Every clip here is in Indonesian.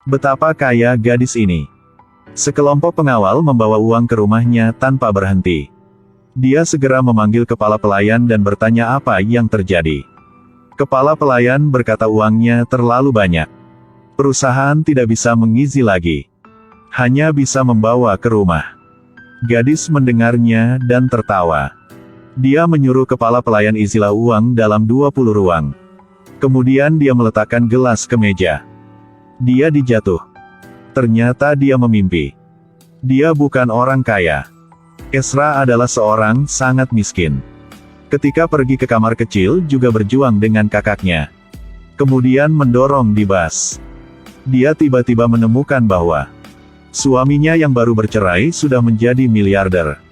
Betapa kaya gadis ini. Sekelompok pengawal membawa uang ke rumahnya tanpa berhenti. Dia segera memanggil kepala pelayan dan bertanya apa yang terjadi. Kepala pelayan berkata uangnya terlalu banyak. Perusahaan tidak bisa mengizi lagi. Hanya bisa membawa ke rumah. Gadis mendengarnya dan tertawa. Dia menyuruh kepala pelayan isilah uang dalam 20 ruang. Kemudian dia meletakkan gelas ke meja. Dia dijatuh. Ternyata dia memimpi. Dia bukan orang kaya. Ezra adalah seorang sangat miskin. Ketika pergi ke kamar kecil juga berjuang dengan kakaknya. Kemudian mendorong di bas. Dia tiba-tiba menemukan bahwa suaminya yang baru bercerai sudah menjadi miliarder.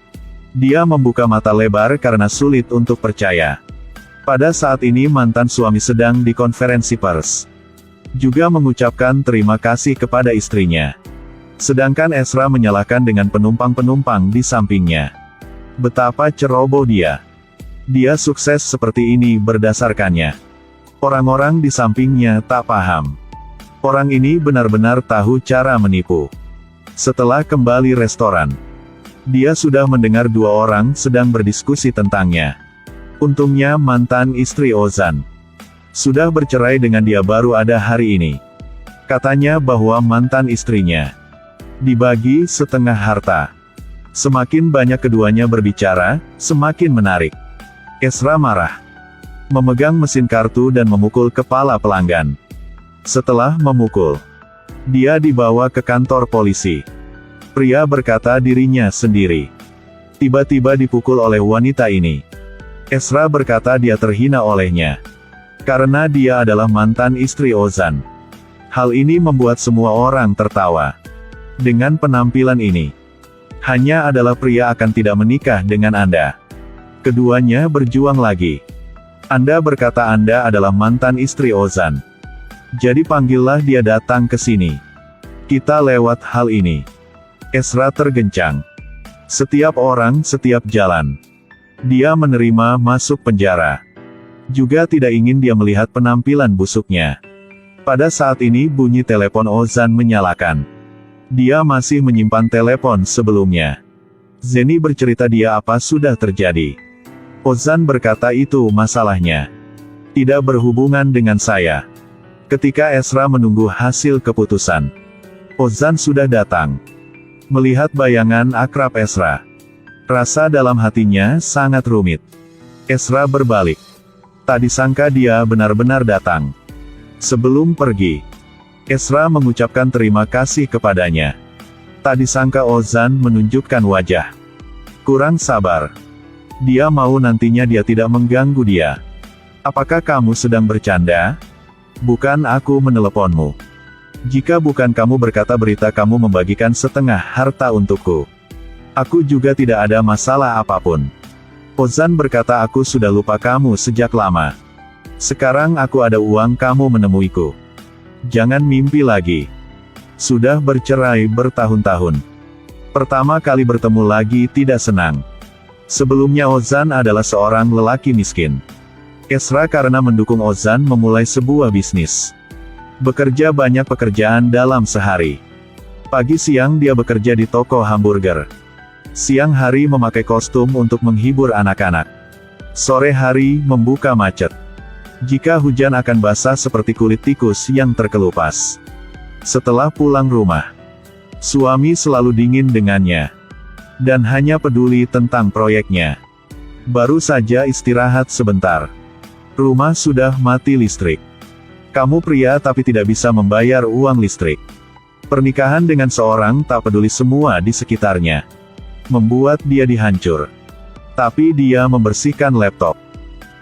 Dia membuka mata lebar karena sulit untuk percaya. Pada saat ini mantan suami sedang di konferensi pers. Juga mengucapkan terima kasih kepada istrinya. Sedangkan Ezra menyalahkan dengan penumpang-penumpang di sampingnya. Betapa ceroboh dia. Dia sukses seperti ini berdasarkannya. Orang-orang di sampingnya tak paham. Orang ini benar-benar tahu cara menipu. Setelah kembali restoran, dia sudah mendengar dua orang sedang berdiskusi tentangnya. Untungnya mantan istri Ozan sudah bercerai dengan dia baru ada hari ini. Katanya bahwa mantan istrinya dibagi setengah harta. Semakin banyak keduanya berbicara, semakin menarik. Ezra marah. Memegang mesin kartu dan memukul kepala pelanggan. Setelah memukul, dia dibawa ke kantor polisi. Pria berkata dirinya sendiri tiba-tiba dipukul oleh wanita ini. Ezra berkata dia terhina olehnya. Karena dia adalah mantan istri Ozan. Hal ini membuat semua orang tertawa. Dengan penampilan ini, hanya adalah pria akan tidak menikah dengan Anda. Keduanya berjuang lagi. Anda berkata Anda adalah mantan istri Ozan. Jadi panggillah dia datang ke sini. Kita lewat hal ini. Ezra tergencang. Setiap orang, setiap jalan. Dia menerima masuk penjara. Juga tidak ingin dia melihat penampilan busuknya. Pada saat ini bunyi telepon Ozan menyalakan. Dia masih menyimpan telepon sebelumnya. Zeni bercerita dia apa sudah terjadi. Ozan berkata itu masalahnya. Tidak berhubungan dengan saya. Ketika Ezra menunggu hasil keputusan, Ozan sudah datang. Melihat bayangan akrab Ezra, rasa dalam hatinya sangat rumit. Ezra berbalik. Tak disangka dia benar-benar datang. Sebelum pergi, Ezra mengucapkan terima kasih kepadanya. Tak disangka Ozan menunjukkan wajah kurang sabar. Dia mau nantinya dia tidak mengganggu dia. Apakah kamu sedang bercanda? Bukan aku meneleponmu. Jika bukan kamu berkata berita kamu membagikan setengah harta untukku. Aku juga tidak ada masalah apapun. Ozan berkata aku sudah lupa kamu sejak lama. Sekarang aku ada uang kamu menemuiku. Jangan mimpi lagi. Sudah bercerai bertahun-tahun. Pertama kali bertemu lagi tidak senang. Sebelumnya Ozan adalah seorang lelaki miskin. Ezra karena mendukung Ozan memulai sebuah bisnis. Bekerja banyak pekerjaan dalam sehari. Pagi siang dia bekerja di toko hamburger. Siang hari memakai kostum untuk menghibur anak-anak. Sore hari membuka macet. Jika hujan akan basah seperti kulit tikus yang terkelupas. Setelah pulang rumah, suami selalu dingin dengannya. Dan hanya peduli tentang proyeknya. Baru saja istirahat sebentar. Rumah sudah mati listrik. Kamu pria tapi tidak bisa membayar uang listrik. Pernikahan dengan seorang tak peduli semua di sekitarnya. Membuat dia dihancur. Tapi dia membersihkan laptop.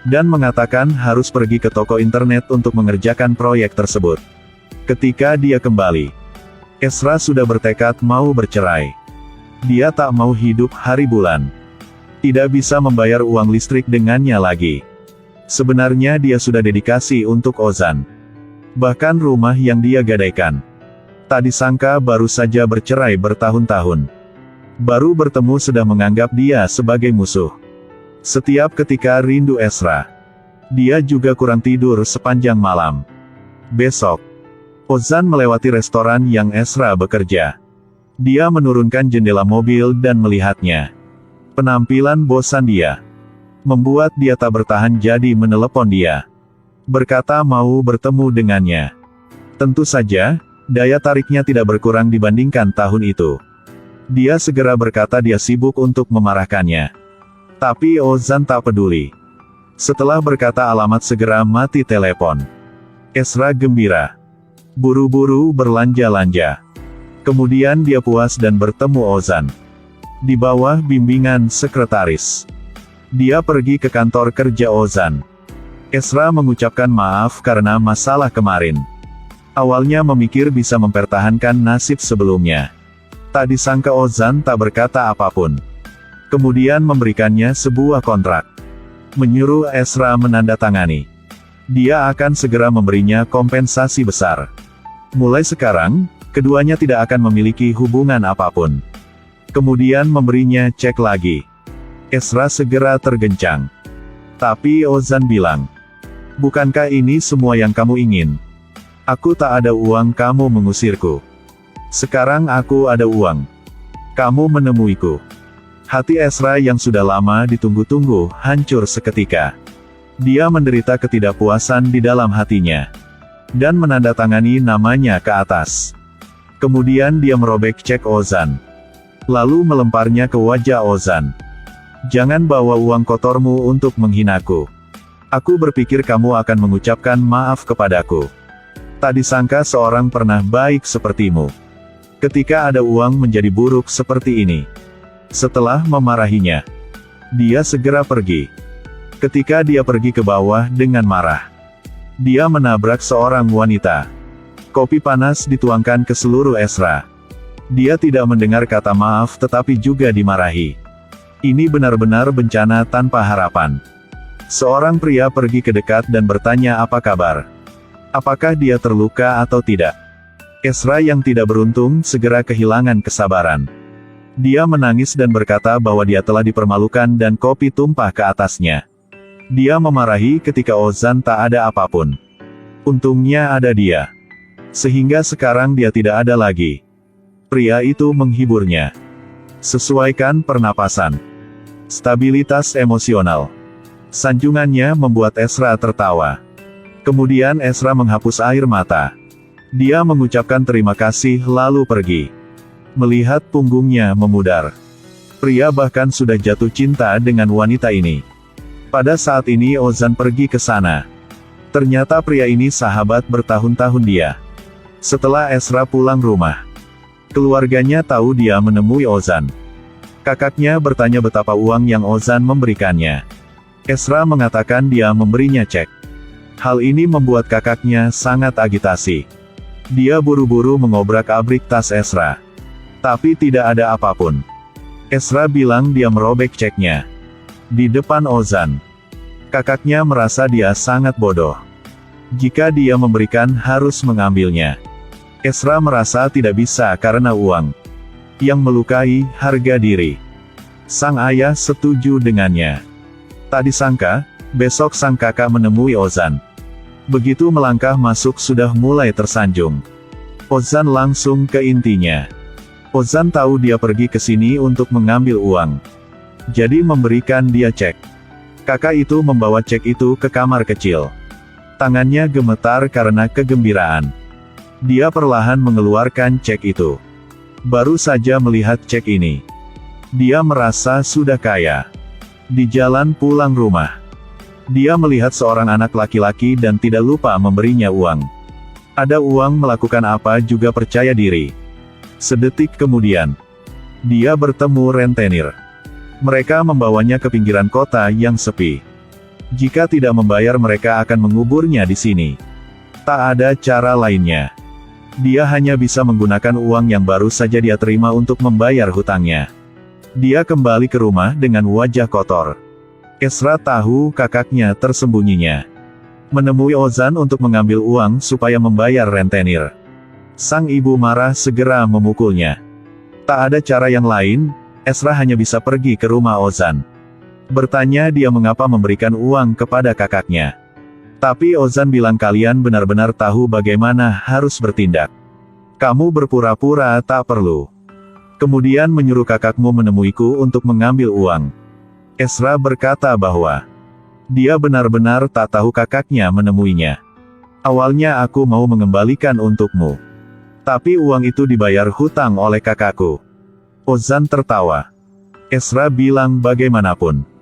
Dan mengatakan harus pergi ke toko internet untuk mengerjakan proyek tersebut. Ketika dia kembali, Ezra sudah bertekad mau bercerai. Dia tak mau hidup hari bulan. Tidak bisa membayar uang listrik dengannya lagi. Sebenarnya dia sudah dedikasi untuk Ozan. Bahkan rumah yang dia gadaikan. Tak disangka baru saja bercerai bertahun-tahun. Baru bertemu sudah menganggap dia sebagai musuh. Setiap ketika rindu Ezra. Dia juga kurang tidur sepanjang malam. Besok, Ozan melewati restoran yang Ezra bekerja. Dia menurunkan jendela mobil dan melihatnya. Penampilan bosan dia membuat dia tak bertahan jadi menelepon dia. Berkata mau bertemu dengannya. Tentu saja, daya tariknya tidak berkurang dibandingkan tahun itu. Dia segera berkata dia sibuk untuk memarahkannya. Tapi Ozan tak peduli. Setelah berkata alamat segera mati telepon. Ezra gembira. Buru-buru berlanja-lanja. Kemudian dia puas dan bertemu Ozan. Di bawah bimbingan sekretaris. Dia pergi ke kantor kerja Ozan. Ezra mengucapkan maaf karena masalah kemarin. Awalnya memikir bisa mempertahankan nasib sebelumnya. Tak disangka Ozan tak berkata apapun. Kemudian memberikannya sebuah kontrak. Menyuruh Ezra menandatangani. Dia akan segera memberinya kompensasi besar. Mulai sekarang, keduanya tidak akan memiliki hubungan apapun. Kemudian memberinya cek lagi. Ezra segera tergencang. Tapi Ozan bilang, "Bukankah ini semua yang kamu ingin? Aku tak ada uang, kamu mengusirku. Sekarang aku ada uang. Kamu menemuiku." Hati Ezra yang sudah lama ditunggu-tunggu, hancur seketika. Dia menderita ketidakpuasan di dalam hatinya. Dan menandatangani namanya ke atas. Kemudian dia merobek cek Ozan. Lalu melemparnya ke wajah Ozan. "Jangan bawa uang kotormu untuk menghinaku. Aku berpikir kamu akan mengucapkan maaf kepadaku. Tak disangka seorang pernah baik sepertimu. Ketika ada uang menjadi buruk seperti ini." Setelah memarahinya, dia segera pergi. Ketika dia pergi ke bawah dengan marah, dia menabrak seorang wanita. Kopi panas dituangkan ke seluruh Ezra. Dia tidak mendengar kata maaf tetapi juga dimarahi. Ini benar-benar bencana tanpa harapan. Seorang pria pergi ke dekat dan bertanya apa kabar. Apakah dia terluka atau tidak? Ezra yang tidak beruntung segera kehilangan kesabaran. Dia menangis dan berkata bahwa dia telah dipermalukan dan kopi tumpah ke atasnya. Dia memarahi ketika Ozan tak ada apapun. Untungnya ada dia. Sehingga sekarang dia tidak ada lagi. Pria itu menghiburnya. Sesuaikan pernapasan. Stabilitas emosional. Sanjungannya membuat Ezra tertawa. Kemudian Ezra menghapus air mata. Dia mengucapkan terima kasih lalu pergi. Melihat punggungnya memudar. Pria bahkan sudah jatuh cinta dengan wanita ini. Pada saat ini Ozan pergi ke sana. Ternyata pria ini sahabat bertahun-tahun dia. Setelah Ezra pulang rumah, keluarganya tahu dia menemui Ozan. Kakaknya bertanya betapa uang yang Ozan memberikannya. Ezra mengatakan dia memberinya cek. Hal ini membuat kakaknya sangat agitasi. Dia buru-buru mengobrak-abrik tas Ezra. Tapi tidak ada apapun. Ezra bilang dia merobek ceknya. Di depan Ozan. Kakaknya merasa dia sangat bodoh. Jika dia memberikan harus mengambilnya. Ezra merasa tidak bisa karena uang. Yang melukai harga diri. Sang ayah setuju dengannya. Tak disangka, besok sang kakak menemui Ozan. Begitu melangkah masuk sudah mulai tersanjung. Ozan langsung ke intinya. Ozan tahu dia pergi ke sini untuk mengambil uang. Jadi memberikan dia cek. Kakak itu membawa cek itu ke kamar kecil. Tangannya gemetar karena kegembiraan. Dia perlahan mengeluarkan cek itu. Baru saja melihat cek ini, dia merasa sudah kaya. Di jalan pulang rumah, dia melihat seorang anak laki-laki dan tidak lupa memberinya uang. Ada uang melakukan apa juga percaya diri. Sedetik kemudian, dia bertemu rentenir. Mereka membawanya ke pinggiran kota yang sepi. Jika tidak membayar mereka akan menguburnya di sini. Tak ada cara lainnya. Dia hanya bisa menggunakan uang yang baru saja dia terima untuk membayar hutangnya. Dia kembali ke rumah dengan wajah kotor. Ezra tahu kakaknya tersembunyinya. Menemui Ozan untuk mengambil uang supaya membayar rentenir. Sang ibu marah segera memukulnya. Tak ada cara yang lain, Ezra hanya bisa pergi ke rumah Ozan. Bertanya dia mengapa memberikan uang kepada kakaknya. Tapi Ozan bilang kalian benar-benar tahu bagaimana harus bertindak. Kamu berpura-pura tak perlu. Kemudian menyuruh kakakmu menemuiku untuk mengambil uang. Ezra berkata bahwa dia benar-benar tak tahu kakaknya menemuinya. Awalnya aku mau mengembalikan untukmu. Tapi uang itu dibayar hutang oleh kakakku. Ozan tertawa. Ezra bilang bagaimanapun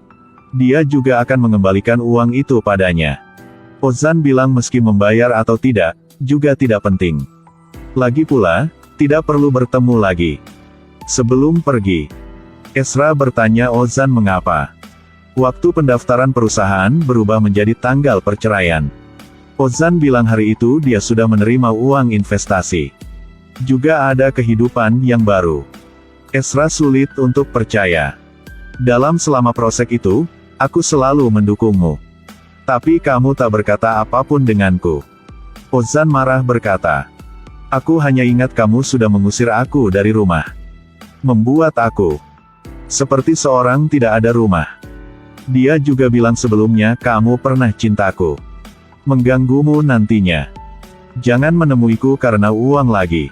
dia juga akan mengembalikan uang itu padanya. Ozan bilang meski membayar atau tidak, juga tidak penting. Lagi pula, tidak perlu bertemu lagi. Sebelum pergi, Ezra bertanya Ozan mengapa waktu pendaftaran perusahaan berubah menjadi tanggal perceraian. Ozan bilang hari itu dia sudah menerima uang investasi. Juga ada kehidupan yang baru. Ezra sulit untuk percaya. Selama proses itu, aku selalu mendukungmu. Tapi kamu tak berkata apapun denganku. Ozan marah berkata, aku hanya ingat kamu sudah mengusir aku dari rumah. Membuat aku seperti seorang tidak ada rumah. Dia juga bilang sebelumnya kamu pernah cintaku. Mengganggumu nantinya. Jangan menemuiku karena uang lagi.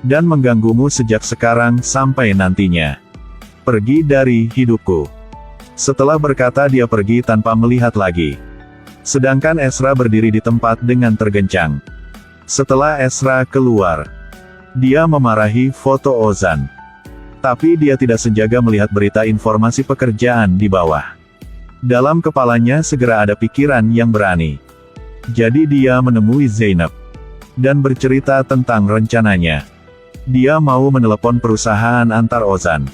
Dan mengganggumu sejak sekarang sampai nantinya. Pergi dari hidupku. Setelah berkata dia pergi tanpa melihat lagi. Sedangkan Ezra berdiri di tempat dengan tergencang. Setelah Ezra keluar, dia memarahi foto Ozan. Tapi dia tidak sengaja melihat berita informasi pekerjaan di bawah. Dalam kepalanya segera ada pikiran yang berani. Jadi dia menemui Zainab. Dan bercerita tentang rencananya. Dia mau menelepon perusahaan antar Ozan.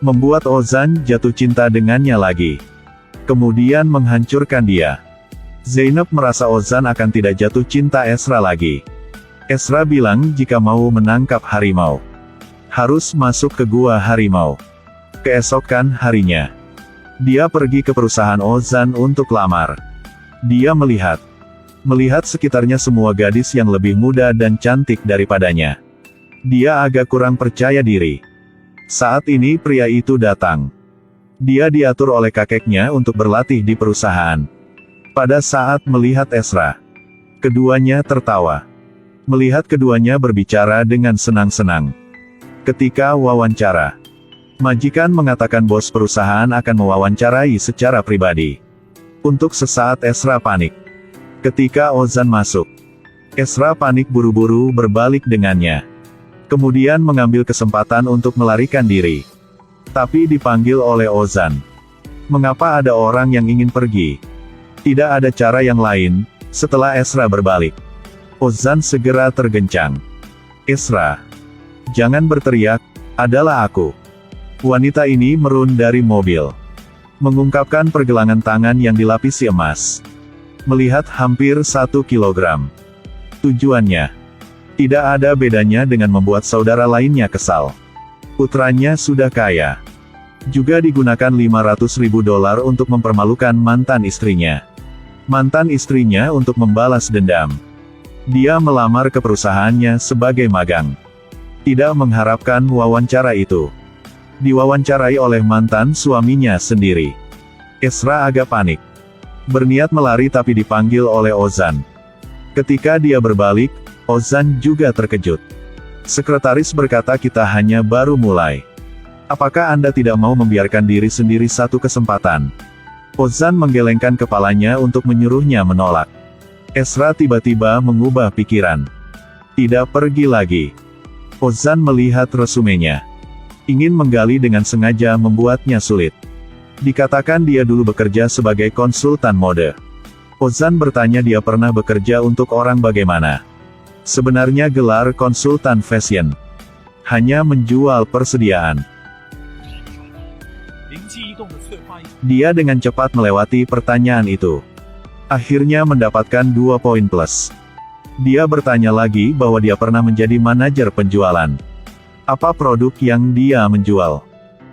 Membuat Ozan jatuh cinta dengannya lagi. Kemudian menghancurkan dia. Zainab merasa Ozan akan tidak jatuh cinta Ezra lagi. Ezra bilang jika mau menangkap harimau, harus masuk ke gua harimau. Keesokan harinya, dia pergi ke perusahaan Ozan untuk lamar. Dia melihat sekitarnya semua gadis yang lebih muda dan cantik daripadanya. Dia agak kurang percaya diri. Saat ini pria itu datang. Dia diatur oleh kakeknya untuk berlatih di perusahaan. Pada saat melihat Ezra, keduanya tertawa. Melihat keduanya berbicara dengan senang-senang. Ketika wawancara, majikan mengatakan bos perusahaan akan mewawancarai secara pribadi. Untuk sesaat Ezra panik. Ketika Ozan masuk, Ezra panik buru-buru berbalik dengannya. Kemudian mengambil kesempatan untuk melarikan diri. Tapi dipanggil oleh Ozan. Mengapa ada orang yang ingin pergi? Tidak ada cara yang lain. Setelah Ezra berbalik, Ozan segera tergencang. Ezra, jangan berteriak, adalah aku. Wanita ini merun dari mobil. Mengungkapkan pergelangan tangan yang dilapisi emas. Melihat hampir 1 kilogram. Tujuannya tidak ada bedanya dengan membuat saudara lainnya kesal. Putranya sudah kaya. Juga digunakan $500.000 untuk mempermalukan mantan istrinya. Mantan istrinya untuk membalas dendam. Dia melamar ke perusahaannya sebagai magang. Tidak mengharapkan wawancara itu. Diwawancarai oleh mantan suaminya sendiri. Ezra agak panik. Berniat melari tapi dipanggil oleh Ozan. Ketika dia berbalik, Ozan juga terkejut. Sekretaris berkata kita hanya baru mulai. Apakah Anda tidak mau membiarkan diri sendiri satu kesempatan? Ozan menggelengkan kepalanya untuk menyuruhnya menolak. Ezra tiba-tiba mengubah pikiran. Tidak pergi lagi. Ozan melihat resumenya. Ingin menggali dengan sengaja membuatnya sulit. Dikatakan dia dulu bekerja sebagai konsultan mode. Ozan bertanya dia pernah bekerja untuk orang bagaimana. Sebenarnya gelar konsultan fashion. Hanya menjual persediaan. Dia dengan cepat melewati pertanyaan itu. Akhirnya mendapatkan 2 poin plus. Dia bertanya lagi bahwa dia pernah menjadi manajer penjualan. Apa produk yang dia menjual?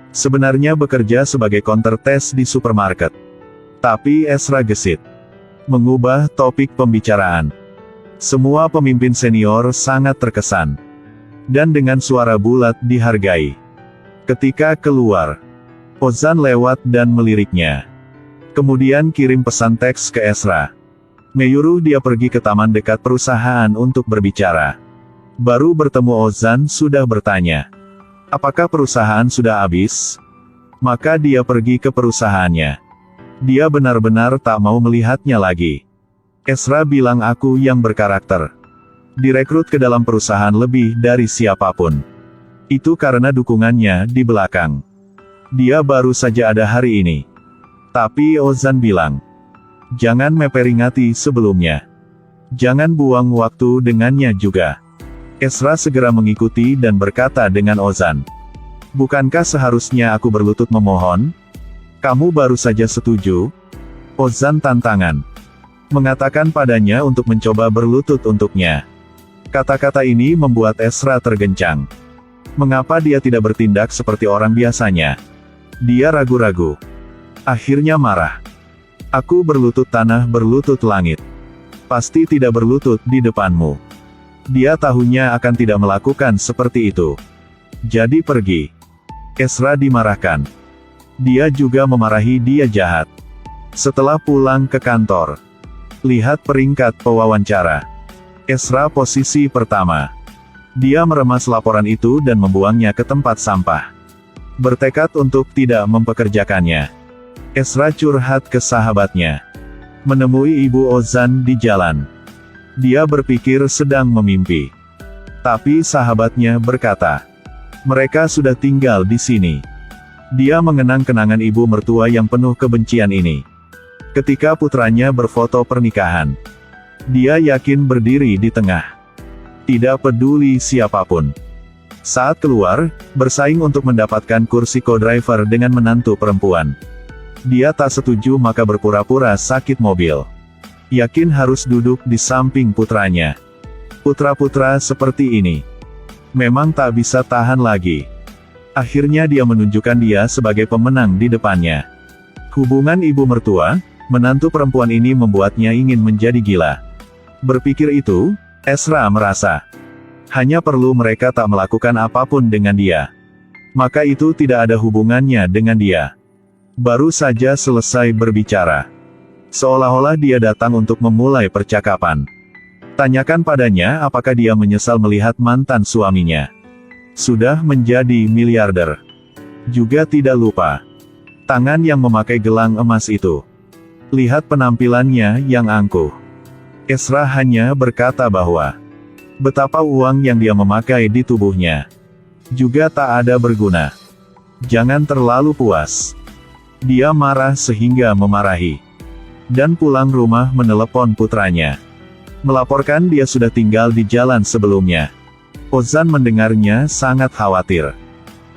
Sebenarnya bekerja sebagai counter test di supermarket. Tapi Ezra gesit. Mengubah topik pembicaraan. Semua pemimpin senior sangat terkesan. Dan dengan suara bulat dihargai. Ketika keluar, Ozan lewat dan meliriknya. Kemudian kirim pesan teks ke Ezra. Menyuruh dia pergi ke taman dekat perusahaan untuk berbicara. Baru bertemu Ozan sudah bertanya, apakah perusahaan sudah habis? Maka dia pergi ke perusahaannya. Dia benar-benar tak mau melihatnya lagi. Ezra bilang aku yang berkarakter. Direkrut ke dalam perusahaan lebih dari siapapun. Itu karena dukungannya di belakang. Dia baru saja ada hari ini. Tapi Ozan bilang, jangan memperingati sebelumnya. Jangan buang waktu dengannya juga. Ezra segera mengikuti dan berkata dengan Ozan, bukankah seharusnya aku berlutut memohon? Kamu baru saja setuju? Ozan tantangan. Mengatakan padanya untuk mencoba berlutut untuknya. Kata-kata ini membuat Ezra tergencang. Mengapa dia tidak bertindak seperti orang biasanya? Dia ragu-ragu. Akhirnya marah. Aku berlutut tanah berlutut langit. Pasti tidak berlutut di depanmu. Dia tahunya akan tidak melakukan seperti itu. Jadi pergi. Ezra dimarahkan. Dia juga memarahi dia jahat. Setelah pulang ke kantor. Lihat peringkat pewawancara. Ezra posisi pertama. Dia meremas laporan itu dan membuangnya ke tempat sampah. Bertekad untuk tidak mempekerjakannya. Ezra curhat ke sahabatnya. Menemui Ibu Ozan di jalan. Dia berpikir sedang memimpi. Tapi sahabatnya berkata, mereka sudah tinggal di sini. Dia mengenang kenangan ibu mertua yang penuh kebencian ini. Ketika putranya berfoto pernikahan. Dia yakin berdiri di tengah. Tidak peduli siapapun. Saat keluar, bersaing untuk mendapatkan kursi co-driver dengan menantu perempuan. Dia tak setuju maka berpura-pura sakit mobil. Yakin harus duduk di samping putranya. Putra-putra seperti ini. Memang tak bisa tahan lagi. Akhirnya dia menunjukkan dia sebagai pemenang di depannya. Hubungan ibu mertua, menantu perempuan ini membuatnya ingin menjadi gila. Berpikir itu, Ezra merasa. Hanya perlu mereka tak melakukan apapun dengan dia. Maka itu tidak ada hubungannya dengan dia. Baru saja selesai berbicara. Seolah-olah dia datang untuk memulai percakapan. Tanyakan padanya apakah dia menyesal melihat mantan suaminya. Sudah menjadi miliarder. Juga tidak lupa. Tangan yang memakai gelang emas itu. Lihat penampilannya yang angkuh. Ezra hanya berkata bahwa betapa uang yang dia memakai di tubuhnya juga tak ada berguna. Jangan terlalu puas. Dia marah sehingga memarahi. Dan pulang rumah menelepon putranya. Melaporkan dia sudah tinggal di jalan sebelumnya. Ozan mendengarnya sangat khawatir.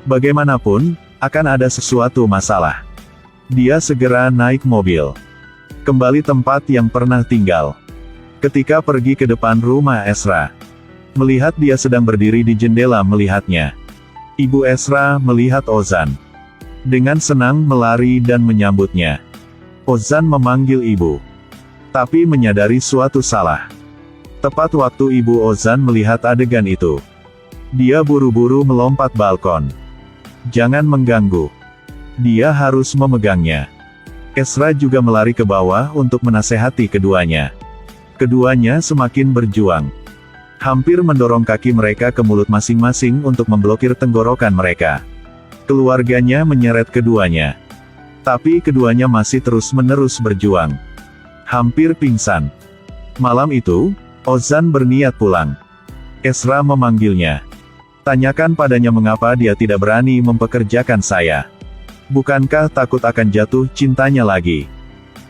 Bagaimanapun, akan ada sesuatu masalah. Dia segera naik mobil. Kembali tempat yang pernah tinggal. Ketika pergi ke depan rumah Ezra. Melihat dia sedang berdiri di jendela melihatnya. Ibu Ezra melihat Ozan. Dengan senang melari dan menyambutnya. Ozan memanggil ibu. Tapi menyadari suatu salah. Tepat waktu ibu Ozan melihat adegan itu. Dia buru-buru melompat balkon. Jangan mengganggu. Dia harus memegangnya. Ezra juga melari ke bawah untuk menasehati keduanya. Keduanya semakin berjuang. Hampir mendorong kaki mereka ke mulut masing-masing untuk memblokir tenggorokan mereka. Keluarganya menyeret keduanya. Tapi keduanya masih terus-menerus berjuang. Hampir pingsan. Malam itu, Ozan berniat pulang. Ezra memanggilnya. Tanyakan padanya mengapa dia tidak berani mempekerjakan saya. Bukankah takut akan jatuh cintanya lagi?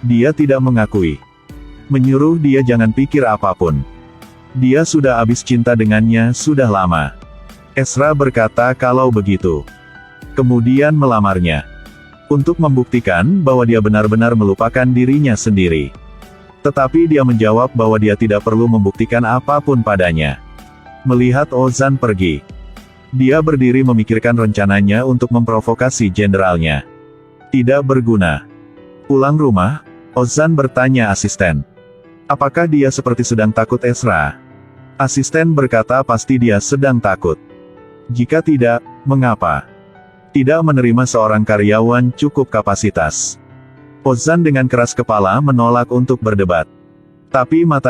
Dia tidak mengakui. Menyuruh dia jangan pikir apapun. Dia sudah habis cinta dengannya sudah lama. Ezra berkata kalau begitu. Kemudian melamarnya. Untuk membuktikan bahwa dia benar-benar melupakan dirinya sendiri. Tetapi dia menjawab bahwa dia tidak perlu membuktikan apapun padanya. Melihat Ozan pergi. Dia berdiri memikirkan rencananya untuk memprovokasi jenderalnya. Tidak berguna. Pulang rumah, Ozan bertanya asisten. Apakah dia seperti sedang takut Ezra? Asisten berkata pasti dia sedang takut. Jika tidak, mengapa? Tidak menerima seorang karyawan cukup kapasitas. Ozan dengan keras kepala menolak untuk berdebat. Tapi mata